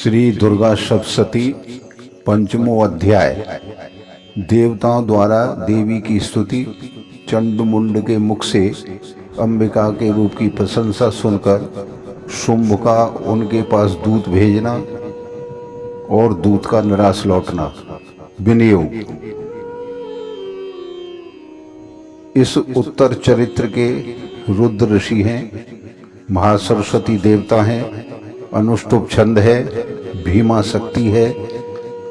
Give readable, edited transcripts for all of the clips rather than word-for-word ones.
श्री दुर्गा सप्तशती पंचमो अध्याय। देवताओं द्वारा देवी की स्तुति। चंड मुंड के मुख से अंबिका के रूप की प्रशंसा सुनकर शुंभ का उनके पास दूत भेजना और दूत का निराश लौटना। विनियोग। इस उत्तर चरित्र के रुद्र ऋषि हैं, महासरस्वती देवता हैं, अनुष्टुप छंद है, भीमा शक्ति है,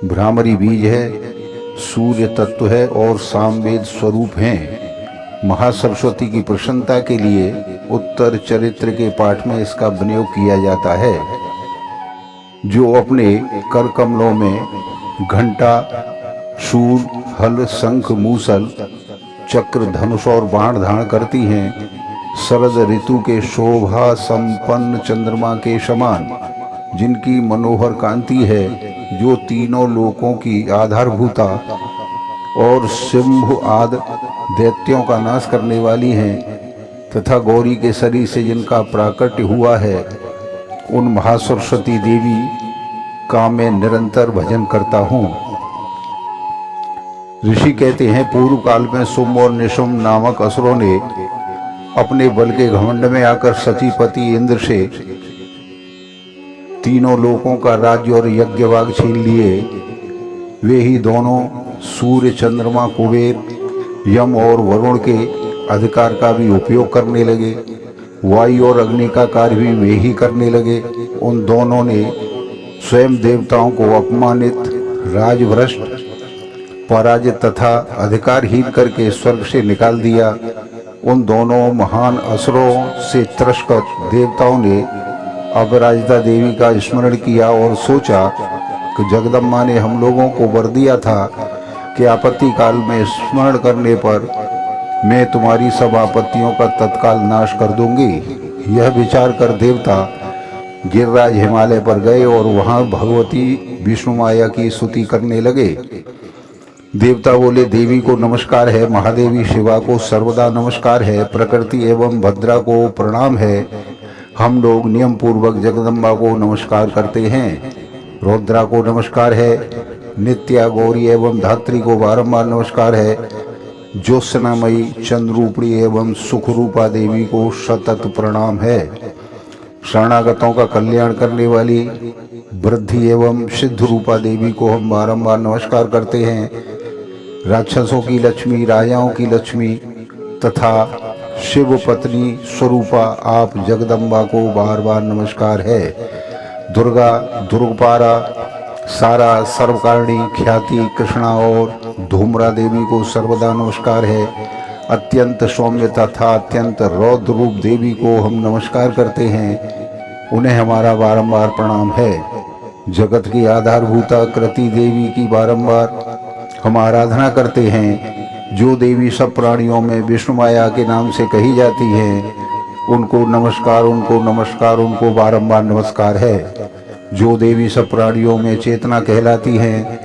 भ्रामरी बीज है, सूर्य तत्व है और सामवेद स्वरूप हैं। महासरस्वती की प्रसन्नता के लिए उत्तर चरित्र के पाठ में इसका विनियोग किया जाता है। जो अपने कर कमलों में घंटा, शूल, हल, शंख, मूसल, चक्र, धनुष और बाण धारण करती हैं, शरद ऋतु के शोभा संपन्न चंद्रमा के समान जिनकी मनोहर कांति है, जो तीनों लोकों की आधारभूता और सिंह आदि दैत्यों का नाश करने वाली हैं, तथा गौरी के शरीर से जिनका प्राकट्य हुआ है, उन महासरस्वती देवी का मैं निरंतर भजन करता हूँ। ऋषि कहते हैं, पूर्व काल में शुंभ और निशुंभ नामक असुरों ने अपने बल के घमंड में आकर सतीपति इंद्र से तीनों लोकों का राज्य और यज्ञभाग छीन लिए। वे ही दोनों सूर्य, चंद्रमा, कुबेर, यम और वरुण के अधिकार का भी उपयोग करने लगे। वायु और अग्नि का कार्य भी वे ही करने लगे। उन दोनों ने स्वयं देवताओं को अपमानित, राजभ्रष्ट, पराजित तथा अधिकारहीन करके स्वर्ग से निकाल दिया। उन दोनों महान असुरों से त्रस्त देवताओं ने अपराजिता देवी का स्मरण किया और सोचा कि जगदम्बा ने हम लोगों को वर दिया था कि आपत्ति काल में स्मरण करने पर मैं तुम्हारी सब आपत्तियों का तत्काल नाश कर दूंगी। यह विचार कर देवता गिरिराज हिमालय पर गए और वहां भगवती विष्णु माया की स्तुति करने लगे। देवता बोले, देवी को नमस्कार है, महादेवी शिवा को सर्वदा नमस्कार है, प्रकृति एवं भद्रा को प्रणाम है। हम लोग नियम पूर्वक जगदम्बा को नमस्कार करते हैं। रुद्रा को नमस्कार है, नित्या, गौरी एवं धात्री को बारंबार नमस्कार है। ज्योत्सनामयी, चंद्रूपणी एवं सुखरूपा देवी को सतत प्रणाम है। शरणागतों का कल्याण करने वाली वृद्धि एवं सिद्ध रूपा देवी को हम बारंबार नमस्कार करते हैं। राक्षसों की लक्ष्मी, राजाओं की लक्ष्मी तथा शिव पत्नी स्वरूपा आप जगदम्बा को बार बार नमस्कार है। दुर्गा, दुर्गपारा, सारा, सर्वकारिणी, ख्याति, कृष्णा और धूम्रा देवी को सर्वदा नमस्कार है। अत्यंत सौम्य तथा अत्यंत रौद्र रूप देवी को हम नमस्कार करते हैं, उन्हें हमारा बारंबार प्रणाम है। जगत की आधारभूता कृति देवी की बारंबार हम आराधना करते हैं। जो देवी सब प्राणियों में विष्णु माया के नाम से कही जाती हैं, उनको नमस्कार, उनको नमस्कार, उनको बारंबार नमस्कार है। जो देवी सब प्राणियों में चेतना कहलाती हैं,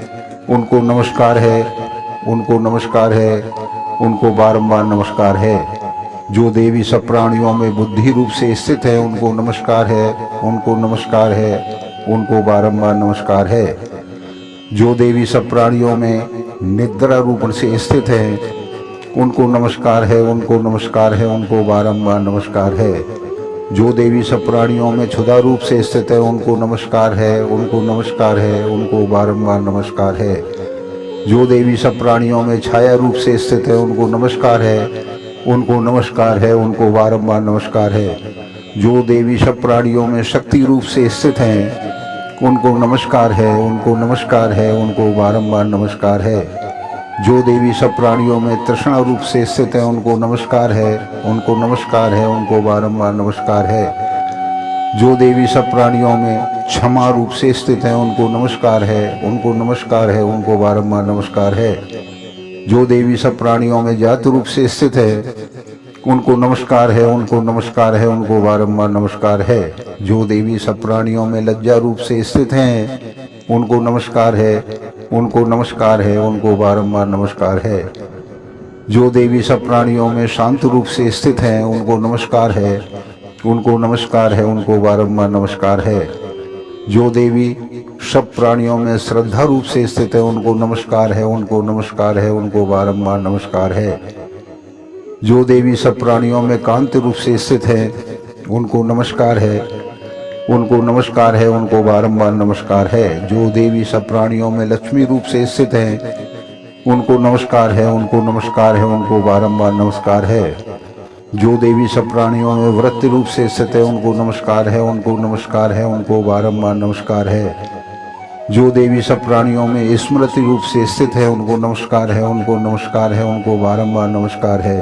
उनको नमस्कार है, उनको नमस्कार है, उनको बारंबार नमस्कार है। जो देवी सब प्राणियों में बुद्धि रूप से स्थित है, उनको नमस्कार है, उनको नमस्कार है, उनको बारंबार नमस्कार है। जो देवी सब प्राणियों में निद्रा रूप से स्थित है, उनको नमस्कार है, उनको नमस्कार है, उनको बारंबार नमस्कार है। जो देवी सब प्राणियों में क्षुधा रूप से स्थित है, उनको नमस्कार है, उनको नमस्कार है, उनको बारंबार नमस्कार है। जो देवी सब प्राणियों में छाया रूप से स्थित है, उनको नमस्कार है, उनको नमस्कार है, उनको बारंबार नमस्कार है। जो देवी सब प्राणियों में शक्ति रूप से स्थित हैं, उनको नमस्कार है, उनको नमस्कार है, उनको बारंबार नमस्कार है। जो देवी सब प्राणियों में तृष्णा रूप से स्थित है, उनको नमस्कार है, उनको नमस्कार है, उनको बारंबार नमस्कार है। जो देवी सब प्राणियों में क्षमा रूप से स्थित है, उनको नमस्कार है, उनको नमस्कार है, उनको बारंबार नमस्कार है। जो देवी सब प्राणियों में जात रूप से स्थित है, उनको नमस्कार है, उनको नमस्कार है, उनको बारंबार नमस्कार है। जो देवी सब प्राणियों में लज्जा रूप से स्थित हैं, उनको नमस्कार है, उनको नमस्कार है, उनको बारंबार नमस्कार है। जो देवी सब प्राणियों में शांत रूप से स्थित हैं, उनको नमस्कार है, उनको नमस्कार है, उनको बारंबार नमस्कार है। जो देवी सब प्राणियों में श्रद्धा रूप से स्थित है उनको नमस्कार है, उनको नमस्कार है, उनको बारंबार नमस्कार है। जो देवी सब प्राणियों में कांति रूप से स्थित है उनको नमस्कार है, उनको नमस्कार है, उनको बारंबार नमस्कार है। जो देवी सब प्राणियों में लक्ष्मी रूप से स्थित है उनको नमस्कार है, उनको नमस्कार है, उनको बारंबार नमस्कार है। जो देवी सब प्राणियों में वृत्ति रूप से स्थित है उनको नमस्कार है, उनको नमस्कार है, उनको बारंबार नमस्कार है। जो देवी सब प्राणियों में स्मृति रूप से स्थित है उनको नमस्कार है, उनको नमस्कार है, उनको बारंबार नमस्कार है।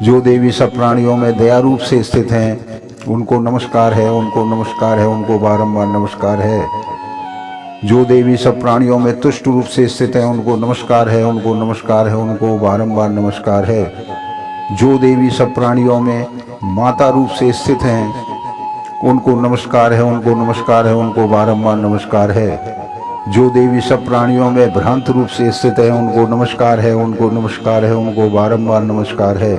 जो देवी सब प्राणियों में दया रूप से स्थित हैं उनको नमस्कार है, उनको नमस्कार है, उनको बारंबार नमस्कार है। जो देवी सब प्राणियों में तुष्ट रूप से स्थित है उनको नमस्कार है, उनको नमस्कार है, उनको बारंबार नमस्कार है। जो देवी सब प्राणियों में माता रूप से स्थित हैं उनको नमस्कार है, उनको नमस्कार है, उनको बारंबार नमस्कार है। जो देवी सब प्राणियों में भ्रांत रूप से स्थित है उनको नमस्कार है, उनको नमस्कार है, उनको बारंबार नमस्कार है।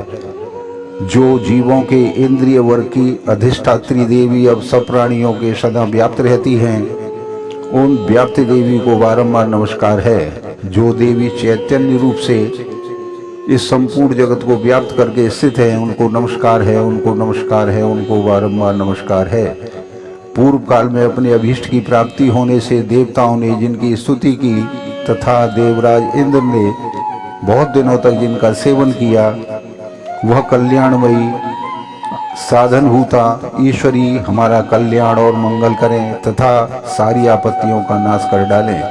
जो जीवों के इंद्रिय वर्ग की अधिष्ठात्री देवी अब सब प्राणियों के सदा व्याप्त रहती हैं उन व्याप्त देवी को बारंबार नमस्कार है। जो देवी चैतन्य रूप से इस संपूर्ण जगत को व्याप्त करके स्थित है उनको नमस्कार है, उनको नमस्कार है, उनको बारंबार नमस्कार है। पूर्व काल में अपने अभीष्ट की प्राप्ति होने से देवताओं ने जिनकी स्तुति की तथा देवराज इंद्र ने बहुत दिनों तक जिनका सेवन किया वह कल्याणमयी साधनभूता ईश्वरी हमारा कल्याण और मंगल करें तथा सारी आपत्तियों का नाश कर डालें।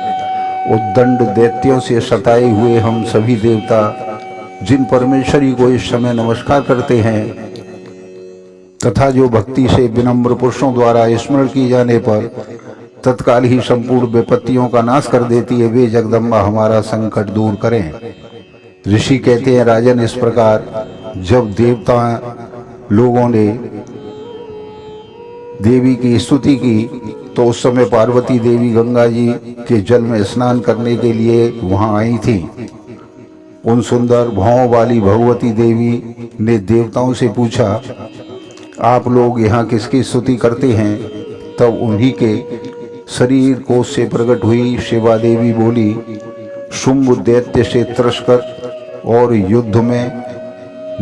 उद्दंड दैत्यों से सताए हुए हम सभी देवता जिन परमेश्वरी को इस समय नमस्कार करते हैं तथा जो भक्ति से विनम्र पुरुषों द्वारा स्मरण की जाने पर तत्काल ही संपूर्ण विपत्तियों का नाश कर देती है, वे जगदम्बा हमारा संकट दूर करें। ऋषि कहते हैं राजन, इस प्रकार जब देवता लोगों ने देवी की स्तुति की तो उस समय पार्वती देवी गंगा जी के जल में स्नान करने के लिए वहां आई थी। उन सुंदर भावों वाली भगवती देवी ने देवताओं से पूछा, आप लोग यहाँ किसकी स्तुति करते हैं? तब उन्हीं के शरीर कोश से प्रकट हुई शिवा देवी बोली, शुंभ दैत्य से त्रस्कर और युद्ध में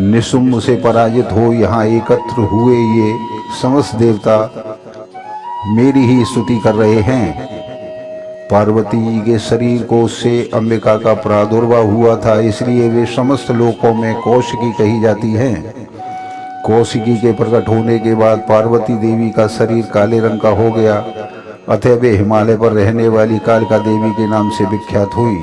निशुंभ से पराजित हो यहाँ एकत्र हुए ये समस्त देवता मेरी ही स्तुति कर रहे हैं। पार्वती जी के शरीर कोश से अंबिका का प्रादुर्भाव हुआ था, इसलिए वे समस्त लोकों में कौशिकी कही जाती हैं। कौशिकी के प्रकट होने के बाद पार्वती देवी का शरीर काले रंग का हो गया, अतः वे हिमालय पर रहने वाली कालिका देवी के नाम से विख्यात हुई।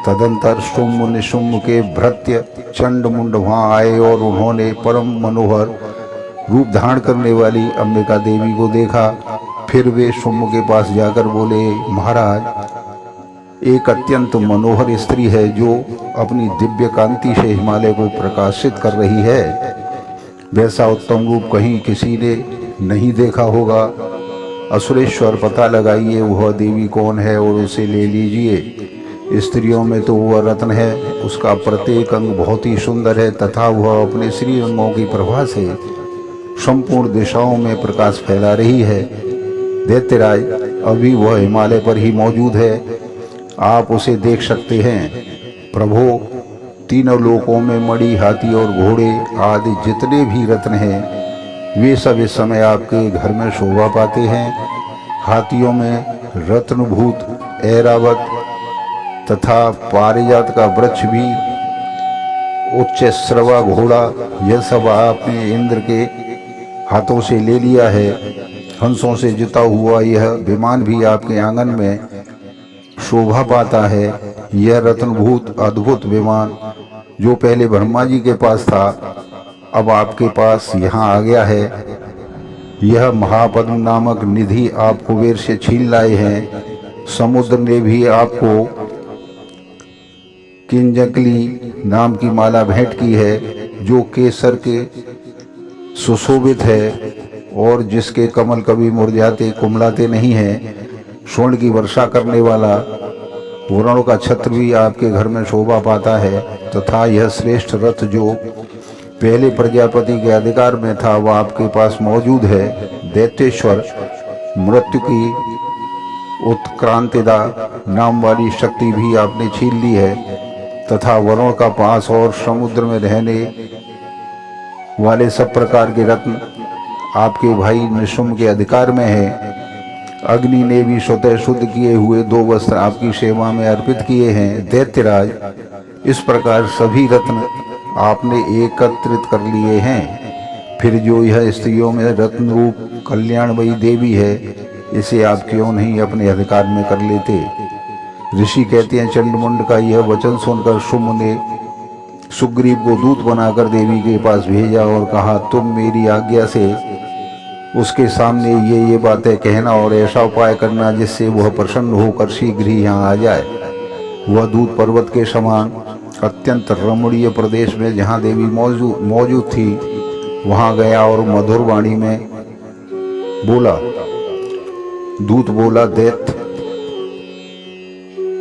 तदंतर शुंभ निशुंभ के भृत्य चंड मुंड वहाँ आए और उन्होंने परम मनोहर रूप धारण करने वाली अंबिका देवी को देखा। फिर वे शुंभ के पास जाकर बोले, महाराज, एक अत्यंत मनोहर स्त्री है जो अपनी दिव्य कांति से हिमालय को प्रकाशित कर रही है। वैसा उत्तम रूप कहीं किसी ने नहीं देखा होगा। असुरेश्वर, पता लगाइए वह देवी कौन है और उसे ले लीजिए। स्त्रियों में तो वह रत्न है, उसका प्रत्येक अंग बहुत ही सुंदर है तथा वह अपने श्री अंगों की प्रभा से संपूर्ण दिशाओं में प्रकाश फैला रही है। दैत्यराज, अभी वह हिमालय पर ही मौजूद है, आप उसे देख सकते हैं। प्रभो, तीनों लोकों में मणि, हाथी और घोड़े आदि जितने भी रत्न हैं वे सब इस समय आपके घर में शोभा पाते हैं। हाथियों में रत्नभूत ऐरावत तथा पारिजात का वृक्ष भी, उच्च श्रवा घोड़ा, यह सब आपने इंद्र के हाथों से ले लिया है। हंसों से जुता हुआ यह विमान भी आपके आंगन में शोभा पाता है। यह रत्नभूत अद्भुत विमान जो पहले ब्रह्मा जी के पास था अब आपके पास यहाँ आ गया है। यह महापद्म नामक निधि आप कुबेर से छीन लाए हैं। समुद्र ने भी आपको किंजकली नाम की माला भेंट की है जो केसर के सुशोभित है और जिसके कमल कभी मुरझाते कुमलाते नहीं हैं। स्वर्ण की वर्षा करने वाला वरुण का छत्र भी आपके घर में शोभा पाता है तथा यह श्रेष्ठ रथ जो पहले प्रजापति के अधिकार में था वह आपके पास मौजूद है। दैत्येश्वर, मृत्यु की उत्क्रांतिदा नाम वाली शक्ति भी आपने छीन ली है, तथा वरुण का पास और समुद्र में रहने वाले सब प्रकार के रत्न आपके भाई निशुम्भ के अधिकार में है। अग्नि ने भी स्वतः शुद्ध किए हुए 2 वस्त्र आपकी सेवा में अर्पित किए हैं। दैत्यराज, इस प्रकार सभी रत्न आपने एकत्रित कर लिए हैं। फिर जो यह स्त्रियों में रत्न रूप कल्याणमयी देवी है, इसे आप क्यों नहीं अपने अधिकार में कर लेते? ऋषि कहते हैं, चंडमुंड का यह वचन सुनकर शुम्भ ने सुग्रीव को दूत बनाकर देवी के पास भेजा और कहा, तुम मेरी आज्ञा से उसके सामने ये बातें कहना और ऐसा उपाय करना जिससे वह प्रसन्न होकर शीघ्र ही यहाँ आ जाए। वह दूत पर्वत के समान अत्यंत रमणीय प्रदेश में जहाँ देवी मौजूद थी वहाँ गया और मधुर वाणी में बोला। दूत बोला,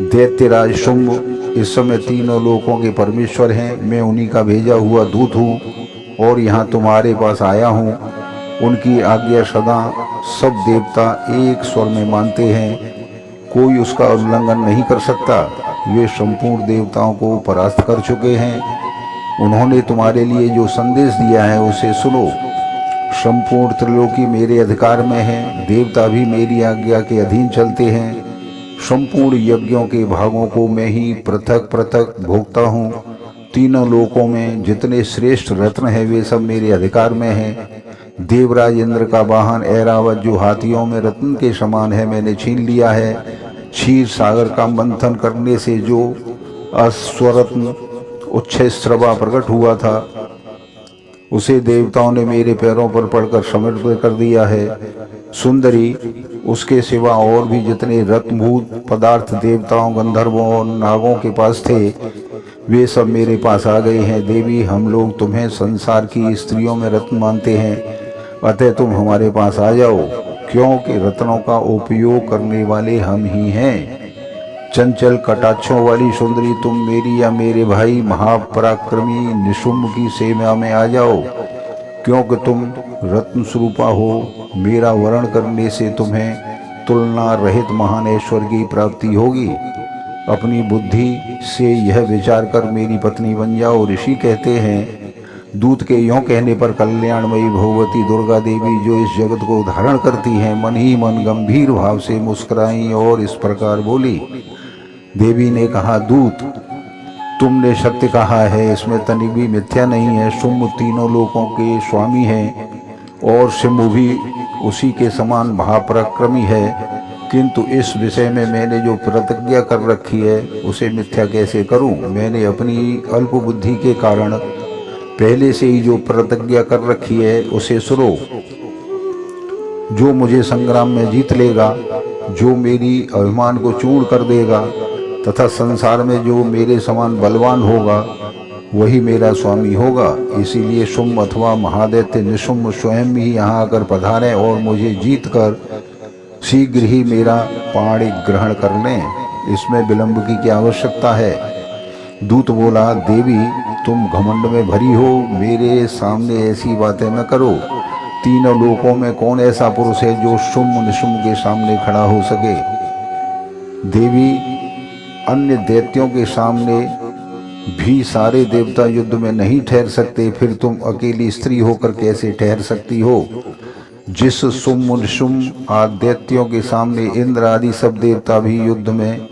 दैत्यराज शुम्भ इस समय तीनों लोकों के परमेश्वर हैं। मैं उन्हीं का भेजा हुआ दूत हूँ और यहाँ तुम्हारे पास आया हूँ। उनकी आज्ञा सदा सब देवता एक स्वर में मानते हैं, कोई उसका उल्लंघन नहीं कर सकता। वे संपूर्ण देवताओं को परास्त कर चुके हैं। उन्होंने तुम्हारे लिए जो संदेश दिया है उसे सुनो। संपूर्ण त्रिलोकी मेरे अधिकार में है, देवता भी मेरी आज्ञा के अधीन चलते हैं। संपूर्ण यज्ञों के भागों को मैं ही पृथक पृथक भोगता हूँ। तीनों लोकों में जितने श्रेष्ठ रत्न हैं वे सब मेरे अधिकार में हैं। देवराज इंद्र का वाहन ऐरावत जो हाथियों में रत्न के समान है मैंने छीन लिया है। क्षीर सागर का मंथन करने से जो अस्वरत्न उच्छेस्रवा प्रकट हुआ था उसे देवताओं ने मेरे पैरों पर पड़कर समर्पित कर दिया है। सुंदरी, उसके सिवा और भी जितने रत्नभूत पदार्थ देवताओं, गंधर्वों और नागों के पास थे वे सब मेरे पास आ गए हैं। देवी, हम लोग तुम्हें संसार की स्त्रियों में रत्न मानते हैं, अतः तुम हमारे पास आ जाओ, क्योंकि रत्नों का उपयोग करने वाले हम ही हैं। चंचल कटाक्षों वाली सुंदरी, तुम मेरी या मेरे भाई महापराक्रमी निशुम्भ की सेवा में आ जाओ, क्योंकि तुम रत्न स्वरूपा हो। मेरा वरण करने से तुम्हें तुलना रहित महान ऐश्वर्य की प्राप्ति होगी। अपनी बुद्धि से यह विचार कर मेरी पत्नी बन जाओ। ऋषि कहते हैं, दूत के यों कहने पर कल्याणमयी भगवती दुर्गा देवी जो इस जगत को धारण करती हैं मन ही मन गंभीर भाव से मुस्कुराई और इस प्रकार बोली। देवी ने कहा, दूत, तुमने सत्य कहा है, इसमें तनिक भी मिथ्या नहीं है। शुम्भ तीनों लोकों के स्वामी हैं और सिंह भी उसी के समान महापराक्रमी है, किंतु इस विषय में मैंने जो प्रतिज्ञा कर रखी है उसे मिथ्या कैसे करूं? मैंने अपनी अल्प बुद्धि के कारण पहले से ही जो प्रतिज्ञा कर रखी है उसे सुनो। जो मुझे संग्राम में जीत लेगा, जो मेरी अभिमान को चूर कर देगा तथा संसार में जो मेरे समान बलवान होगा वही मेरा स्वामी होगा। इसीलिए शुम्भ अथवा महादैत्य निशुम्भ स्वयं ही यहाँ आकर पधारें और मुझे जीत कर शीघ्र ही मेरा पाणी ग्रहण कर लें। इसमें विलंब की क्या आवश्यकता है? दूत बोला, देवी, तुम घमंड में भरी हो, मेरे सामने ऐसी बातें न करो। तीनों लोकों में कौन ऐसा पुरुष है जो शुम्भ निशुम्भ के सामने खड़ा हो सके? देवी, अन्य दैत्यों के सामने भी सारे देवता युद्ध में नहीं ठहर सकते, फिर तुम अकेली स्त्री होकर कैसे ठहर सकती हो? जिस शुम्भ निशुम्भ आदि दैत्यों के सामने इंद्र आदि सब देवता भी युद्ध में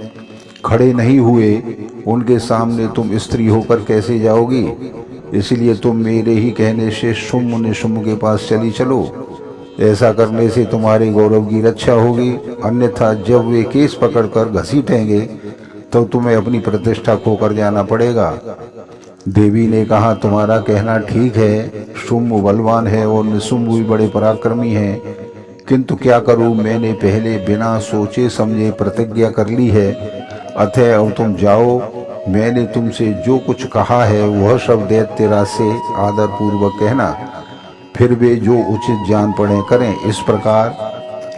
खड़े नहीं हुए, उनके सामने तुम स्त्री होकर कैसे जाओगी? इसलिए तुम मेरे ही कहने से शुम्भ निशुम्भ के पास चली चलो। ऐसा करने से तुम्हारे गौरव की रक्षा होगी, अन्यथा जब वे केस पकड़कर घसीटेंगे तो तुम्हें अपनी प्रतिष्ठा खोकर जाना पड़ेगा। देवी ने कहा, तुम्हारा कहना ठीक है, शुम्भ बलवान है और निशुम्भ भी बड़े पराक्रमी हैं, किंतु क्या करूं, मैंने पहले बिना सोचे समझे प्रतिज्ञा कर ली है। अतः अब तुम जाओ, मैंने तुमसे जो कुछ कहा है वह सब दैत्यराज से आदर पूर्वक कहना, फिर वे जो उचित जान पड़े करें। इस प्रकार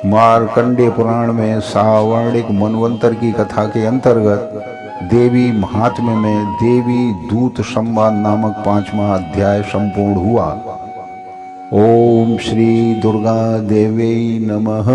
मार्कंडेय पुराण में सावर्णिक मनवंतर की कथा के अंतर्गत देवी महात्म्य में देवी दूत संवाद नामक 5वां अध्याय संपूर्ण हुआ। ओम श्री दुर्गा देवी नमः।